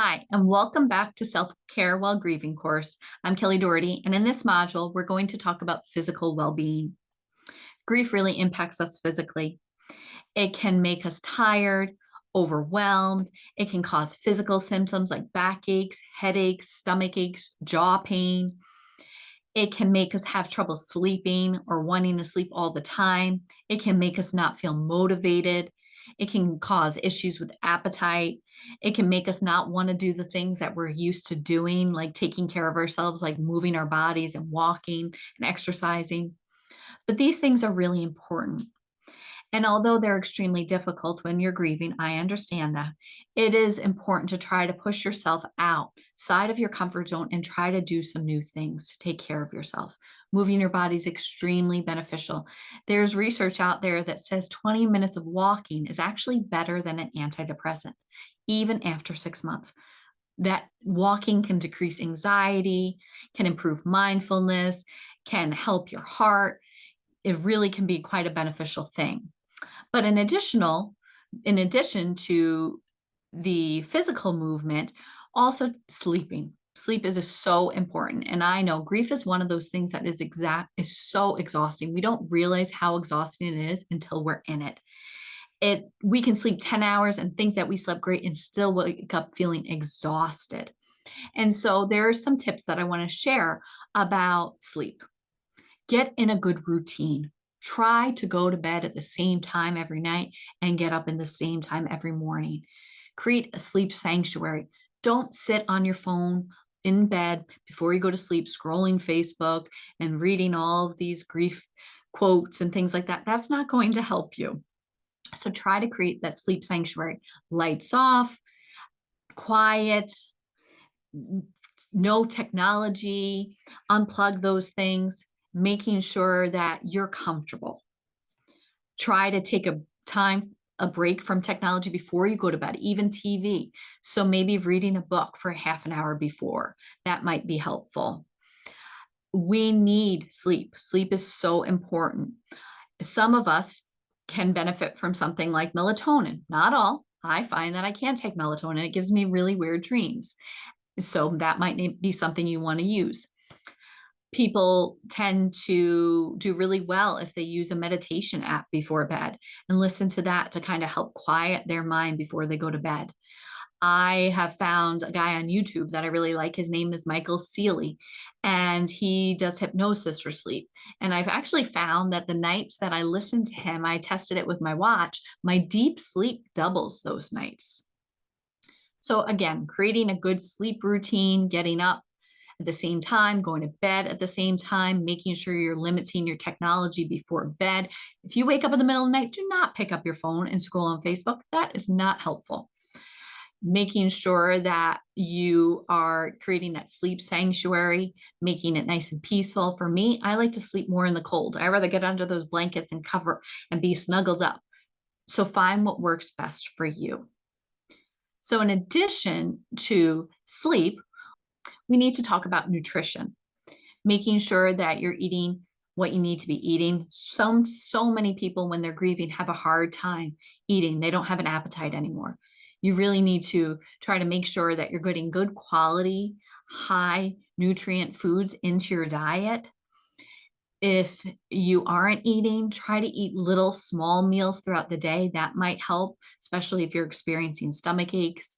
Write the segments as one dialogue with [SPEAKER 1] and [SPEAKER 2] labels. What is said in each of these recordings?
[SPEAKER 1] Hi, and welcome back to Self-Care While Grieving course. I'm Kelly Daugherty, and in this module, we're going to talk about physical well-being. Grief really impacts us physically. It can make us tired, overwhelmed. It can cause physical symptoms like backaches, headaches, stomach aches, jaw pain. It can make us have trouble sleeping or wanting to sleep all the time. It can make us not feel motivated. It can cause issues with appetite. It can make us not want to do the things that we're used to doing, like taking care of ourselves, like moving our bodies and walking and exercising. But these things are really important. And although they're extremely difficult when you're grieving, I understand that. It is important to try to push yourself outside of your comfort zone and try to do some new things to take care of yourself. Moving your body is extremely beneficial. There's research out there that says 20 minutes of walking is actually better than an antidepressant, even after 6 months. That walking can decrease anxiety, can improve mindfulness, can help your heart. It really can be quite a beneficial thing. But in addition to the physical movement, also sleeping. Sleep is so important. And I know grief is one of those things that is so exhausting. We don't realize how exhausting it is until we're in it. We can sleep 10 hours and think that we slept great and still wake up feeling exhausted. And so there are some tips that I want to share about sleep. Get in a good routine. Try to go to bed at the same time every night and get up in the same time every morning. Create a sleep sanctuary. Don't sit on your phone in bed before you go to sleep, scrolling Facebook and reading all of these grief quotes and things like that. That's not going to help you. So try to create that sleep sanctuary. Lights off, quiet, no technology, unplug those things, making sure that you're comfortable. Try to take a break from technology before you go to bed, even TV. So maybe reading a book for half an hour before, that might be helpful. We need sleep. Sleep is so important. Some of us can benefit from something like melatonin. Not all. I find that I can't take melatonin. It gives me really weird dreams. So that might be something you want to use. People tend to do really well if they use a meditation app before bed and listen to that to kind of help quiet their mind before they go to bed. I have found a guy on YouTube that I really like. His name is Michael Seeley, and he does hypnosis for sleep. And I've actually found that the nights that I listen to him, I tested it with my watch, my deep sleep doubles those nights. So again, creating a good sleep routine, getting up at the same time, going to bed at the same time, making sure you're limiting your technology before bed. If you wake up in the middle of the night, do not pick up your phone and scroll on Facebook. That is not helpful. Making sure that you are creating that sleep sanctuary, making it nice and peaceful. For me, I like to sleep more in the cold. I rather get under those blankets and cover and be snuggled up. So find what works best for you. So in addition to sleep, we need to talk about nutrition, making sure that you're eating what you need to be eating. So many people, when they're grieving, have a hard time eating. They don't have an appetite anymore. You really need to try to make sure that you're getting good quality, high nutrient foods into your diet. If you aren't eating, try to eat little small meals throughout the day. That might help, especially if you're experiencing stomach aches.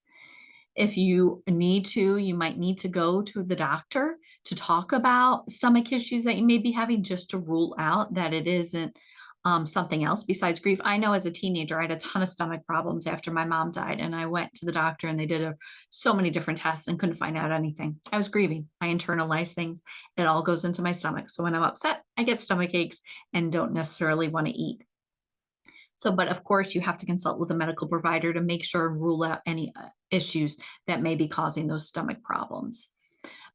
[SPEAKER 1] If you need to, you might need to go to the doctor to talk about stomach issues that you may be having, just to rule out that it isn't something else besides grief. I know as a teenager, I had a ton of stomach problems after my mom died, and I went to the doctor and they did so many different tests and couldn't find out anything. I was grieving. I internalized things. It all goes into my stomach. So when I'm upset, I get stomach aches and don't necessarily want to eat. So, but of course, you have to consult with a medical provider to make sure and rule out any issues that may be causing those stomach problems.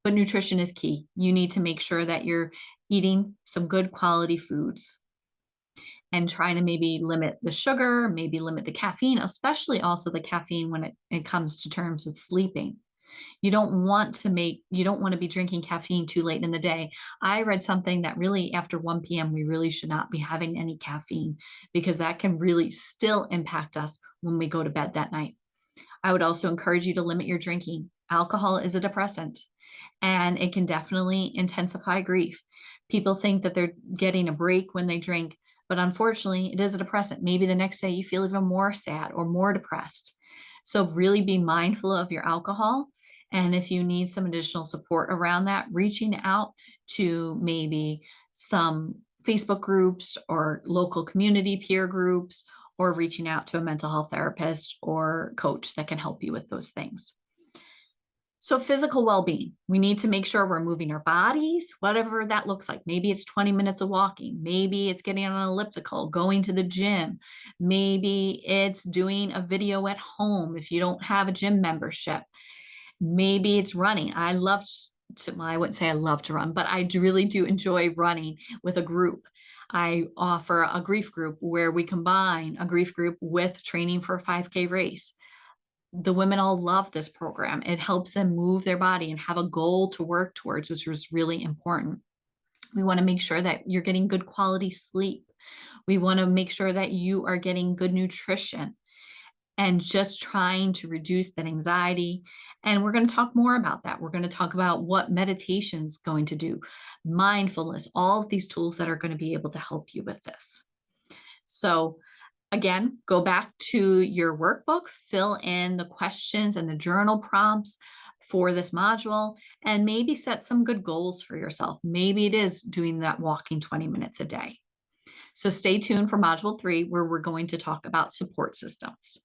[SPEAKER 1] But nutrition is key. You need to make sure that you're eating some good quality foods and trying to maybe limit the sugar, maybe limit the caffeine, especially also the caffeine when it comes to terms of sleeping. You don't want to be drinking caffeine too late in the day. I read something that really after 1 p.m., we really should not be having any caffeine, because that can really still impact us when we go to bed that night. I would also encourage you to limit your drinking. Alcohol is a depressant and it can definitely intensify grief. People think that they're getting a break when they drink, but unfortunately, it is a depressant. Maybe the next day you feel even more sad or more depressed. So, really be mindful of your alcohol. And if you need some additional support around that, reaching out to maybe some Facebook groups or local community peer groups, or reaching out to a mental health therapist or coach that can help you with those things. So, physical well being, we need to make sure we're moving our bodies, whatever that looks like. Maybe it's 20 minutes of walking. Maybe it's getting on an elliptical, going to the gym. Maybe it's doing a video at home if you don't have a gym membership. Maybe it's running. Well, I wouldn't say I love to run, but really do enjoy running with a group. I offer a grief group where we combine a grief group with training for a 5K race. The women all love this program. It helps them move their body and have a goal to work towards, which was really important. We want to make sure that you're getting good quality sleep. We want to make sure that you are getting good nutrition and just trying to reduce that anxiety. And we're going to talk more about that. We're going to talk about what meditation's going to do, mindfulness, all of these tools that are going to be able to help you with this. So, again, go back to your workbook, fill in the questions and the journal prompts for this module, and maybe set some good goals for yourself. Maybe it is doing that walking 20 minutes a day. So stay tuned for module 3, where we're going to talk about support systems.